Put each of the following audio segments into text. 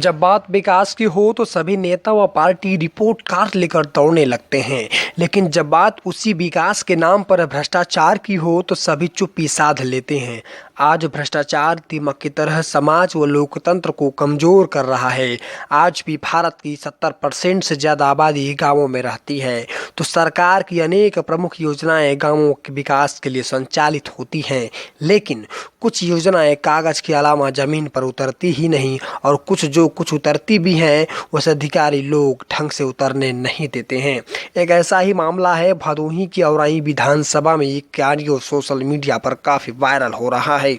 जब बात विकास की हो तो सभी नेता व पार्टी रिपोर्ट कार्ड लेकर दौड़ने लगते हैं, लेकिन जब बात उसी विकास के नाम पर भ्रष्टाचार की हो तो सभी चुप्पी साध लेते हैं। आज भ्रष्टाचार दीमक की तरह समाज व लोकतंत्र को कमजोर कर रहा है। आज भी भारत की 70% से ज़्यादा आबादी गांवों में रहती है, तो सरकार की अनेक प्रमुख योजनाएं गांवों के विकास के लिए संचालित होती हैं, लेकिन कुछ योजनाएं कागज के अलावा जमीन पर उतरती ही नहीं, और कुछ उतरती भी हैं उसे अधिकारी लोग ढंग से उतरने नहीं देते हैं। एक ऐसा ही मामला है भदोही की औराई विधानसभा में। एक ऑडियो सोशल मीडिया पर काफी वायरल हो रहा है,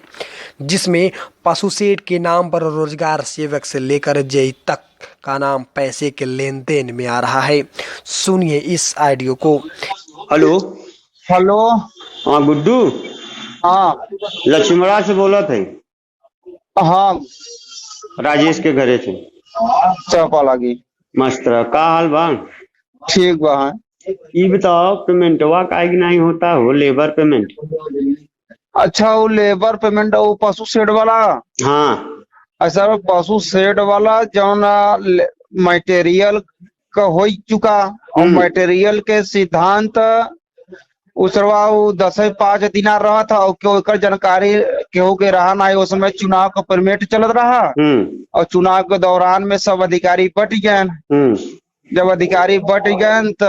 जिसमें पशु शेड के नाम पर रोजगार सेवक से लेकर जेई तक का नाम पैसे के लेन देन में आ रहा है। सुनिए इस ऑडियो को। हेलो। हेलो। हाँ गुड्डू, हाँ लक्ष्मणा से बोला थे, हाँ राजेश के घरे से। चपा लगी। मस्त रह, का हाल बा? ठीक बा है। ई बताओ, पेमेंटवा काहे की नहीं होता हो, लेबर पेमेंट? अच्छा, वो लेबर पेमेंट वो पशु शेड वाला। हाँ ऐसा पशु शेड वाला जौन मटेरियल का हो चुका, और मटेरियल के सिद्धांत उसरवा 10-5 दिन रहा था, और क्यों एकर जानकारी केहू के रहा ना। उस समय चुनाव का परमिट चलत रहा, और चुनाव के दौरान में सब अधिकारी बट गए। जब अधिकारी बट गए तो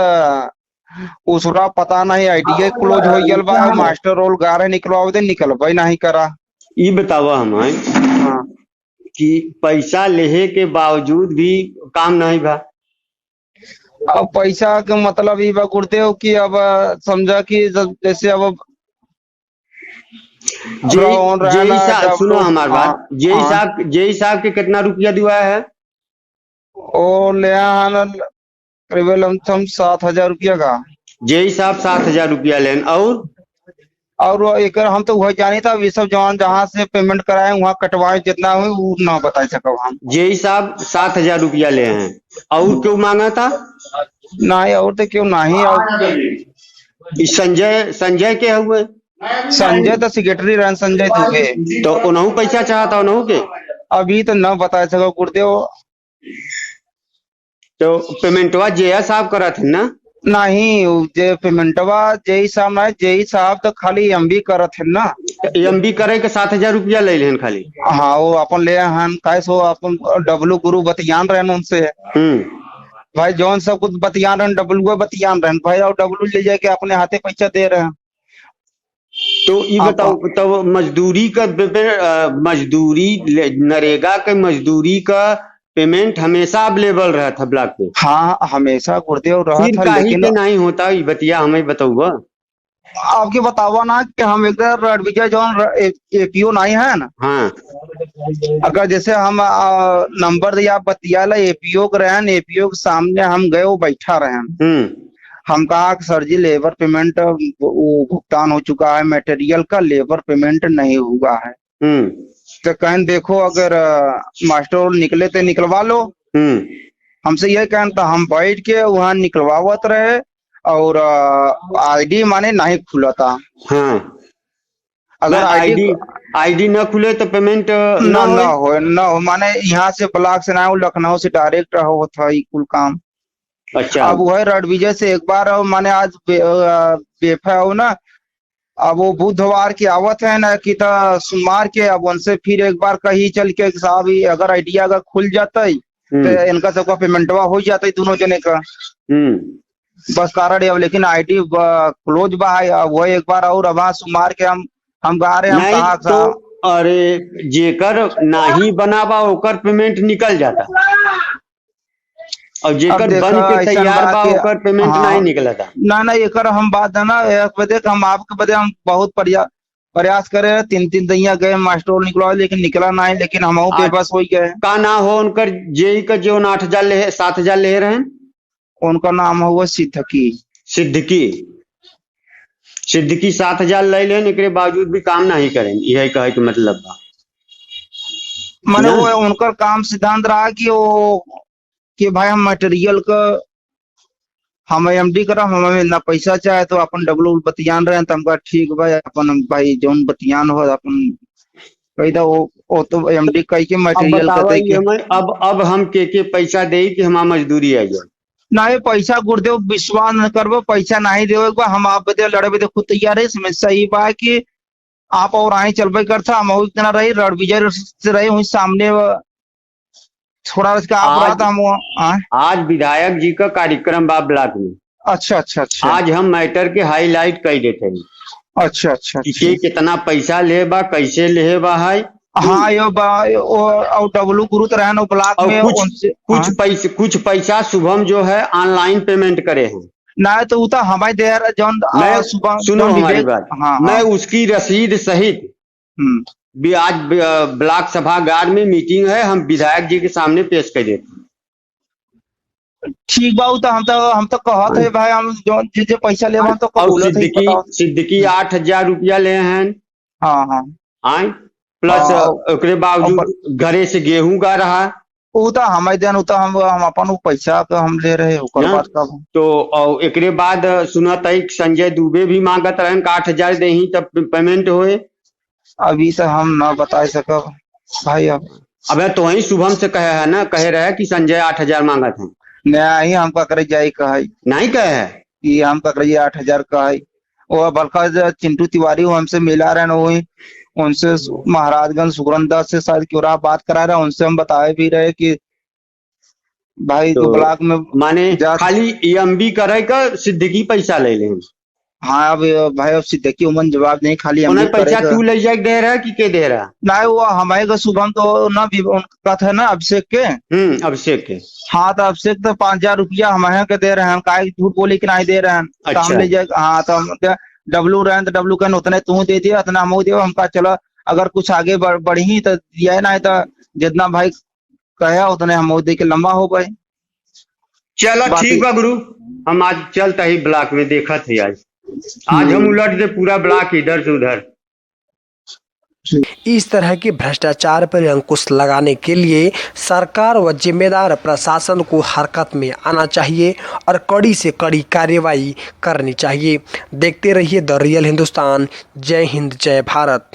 उसरा पता नहीं, आईटीआई क्लोज हो गया बा, मास्टर रोल गारे निकलवा दे, निकलवा नहीं करा। ई बतावा हमें हाँ। कि पैसा लेहे के बावजूद भी काम नहीं बा। अब पैसा के मतलब ये बा गुरुदेव की, अब समझा कि जैसे अब सुनो हमारी बात। जेई साहब के कितना रुपया दिया है? ओ ले करीबन 7,000 रुपया का। जेई साहब 7,000 रुपया लेन, और एक हम तो वह जानी था, ये सब जहाँ से पेमेंट कराए वहाँ कटवाए, जितना हुई वो ना बता सको हम। जेई साहब 7,000 रुपया ले हैं, और क्यों मांगा था? नहीं और तो क्यों नहीं। और संजय के हुए? संजय तो सेक्रेटरी रहे, संजय दुबे। तो उन्होंने पैसा चाहता उन्हों के? अभी तो न बता सको गुरुदेव। तो पेमेंटवा जेया साहब करा थे ना? नहीं, जे पेमेंटवा जेई साहब ना, जेई साहब तो खाली एमबी करत है ना। एमबी करे के 7,000 रुपया ले लेन खाली? हाँ, वो अपन ले हन कैसे अपन डब्लू गुरु बतियान रहे उनसे। भाई जौन सब कुछ बतियान रहे, डब्लू बतियान रहे भाई, और डब्लू ले जाके अपने हाथे पैसा दे रहे हैं। तो ये बताओ, तो मजदूरी का मजदूरी नरेगा के मजदूरी का पेमेंट हमेशा अवेलेबल रहा था ब्लॉक पे? हाँ हमेशा गुरुदेव रहा था, लेकिन नहीं होता। ये बतिया हमें बताऊगा। आपके बतावा ना कि हम एक विजय जौन एपीओ नहीं है ना। हाँ। अगर जैसे हम नंबर दिया बतिया एपीओ के रहे, एपीओ के सामने हम गए, वो बैठा रहे। हम कहा कि सर जी लेबर पेमेंट वो भुगतान हो चुका है, मटेरियल का लेबर पेमेंट नहीं हुआ है। तो कहें देखो अगर मास्टर निकले तो निकलवा लो। हमसे यही कहना था, हम बैठ के वहाँ निकलवावत रहे, और आईडी माने नहीं खुला था। हाँ। अगर आईडी न खुले तो पेमेंट न हो माने यहाँ से ब्लॉक से ना हो, लखनऊ से डायरेक्ट हो था कुल काम। अच्छा। अब वह रणविजय से एक बार माने आज बेफा हो ना, अब वो बुधवार की आवत है ना कि सोमवार के, अब उनसे फिर एक बार कही चल के साहब अगर आइडिया अगर खुल जाता है तो इनका सबका पेमेंटवा हो जाता है दोनों जने का। बस कारण है, लेकिन आईडी क्लोज बा है। वो एक बार और अब सोमवार के हम गा रहे हैं, हम कहा तो अरे जेकर नहीं बनावा ओकर पेमेंट निकल जाता, और जेकर बन के तैयार बा ओकर पेमेंट नहीं निकला था। ना एकर हम बात है ना, एक बदे हम आपके बदे हम बहुत प्रयास करे, 3 दैया गए मास्टर निकलवा, लेकिन निकला नहीं, लेकिन हम बेबस हो गए। का ना हो उनकर जेई का जो 8,000 ले 7,000 ले रहे हैं, उनका नाम हुआ सिद्दकी। सिद्दकी 7,000 ले लेन, एक बावजूद भी काम नहीं करें। यही कहे के मतलब बा माने वो उनका काम सिद्धांत रहा कि भाई हम मटेरियल का हम एमडी करा, हमें ना पैसा चाहे तो अपन डब्लू बतियान रहे, तो हमका ठीक भाई अपन भाई जौन बतियान हो अपन कही था वो तो एमडी कही के अब मटेरियल बताओ के ये हमें अब हम के पैसा दे कि हमारा मजदूरी आ जाए। नहीं पैसा गुर्देव विश्वास न करबो, पैसा नहीं देवे बा, हम आप बदे लड़े बदे खुद तैयार है। इसमें सही बा कि आप और आए चलबे करता, हम इतना रही रणविजय से रही वही सामने थोड़ा उसका आप रहा आज था हम आज विधायक जी का कार्यक्रम बा ब्लॉक में। अच्छा अच्छा अच्छा आज हम मैटर के हाईलाइट कर देते हैं अच्छा अच्छा कि अच्छा के कितना पैसा ले बा, कैसे ले बा है। हाँ और डब्लू गुरु तो रहे ना ब्लॉक और में उनसे कुछ पैसा शुभम जो है ऑनलाइन पेमेंट करे हैं। ना तो उता हमारे देर जौन मैं सुबह सुनो जौन हमारी विवेक बात, हाँ मैं हाँ उसकी रसीद सहित हम्म, भी आज ब्लॉक सभागार में मीटिंग है, हम विधायक जी के सामने पेश कर देते हैं। ठीक बा तो हम तो कहत है भाई, हम जो जे पैसा ले हम तो और कबूलत है बताओ। सिद्दीकी 8,000 रुपया ले हैं। हाँ हाँ आए प्लस हाँ ओकरे बावजूद घरे से गेहूं गा रहा वो तो हमारे देन उता हम अपन पैसा का हम ले रहे ओकर ना। बात का तो और एकरे बाद सुनत है कि संजय दुबे भी मांगत रहन 8,000 देही तब पेमेंट होए। अभी से हम ना बता सकब भाई। अब अबे तो वही शुभम से कहे है ना, कहे रहे कि संजय 8,000 मांगत है। नया ही हम पकड़े जाई कहे नहीं कहे है कि हम पकड़े 8,000 कहे। वो बल्कि चिंटू तिवारी वो हमसे मिला रहे ना, वही उनसे महाराजगंज सुगरंदा से शायद क्यों रहा बात करा रहा, उनसे हम बताए भी रहे कि भाई तो ब्लॉक में माने खाली ईएमबी करे का सिद्दीकी पैसा ले लें। हाँ अब भाई अब सिद्दीकी उमन जवाब नहीं, खाली हम उन्हें पैसा करेगा तू ले जाके दे रहा है कि के दे रहा। ना। वो हमारे का शुभम तो ना उनका था ना अभिषेक के। अभिषेक के। हाँ तो अभिषेक तो 5,000 रुपया हमारे के दे रहे हैं, हम काहे झूठ बोले कि नहीं दे रहे हैं। तो अच्छा। हम ले जाए हाँ तो हम डब्लू रहे तो डब्लू कहने उतने तू दे दिया उतना हम दे, हम कहा चलो अगर कुछ आगे बढ़ी तो दिया ना, तो जितना भाई कहे उतने हम दे के लंबा हो गए। चलो ठीक बा गुरु, हम आज चलता ही ब्लॉक में देखा थे। आज हम उलट दे पूरा ब्लॉक इधर से उधर। इस तरह के भ्रष्टाचार पर अंकुश लगाने के लिए सरकार व जिम्मेदार प्रशासन को हरकत में आना चाहिए और कड़ी से कड़ी कार्रवाई करनी चाहिए। देखते रहिए द रियल हिंदुस्तान। जय हिंद जय भारत।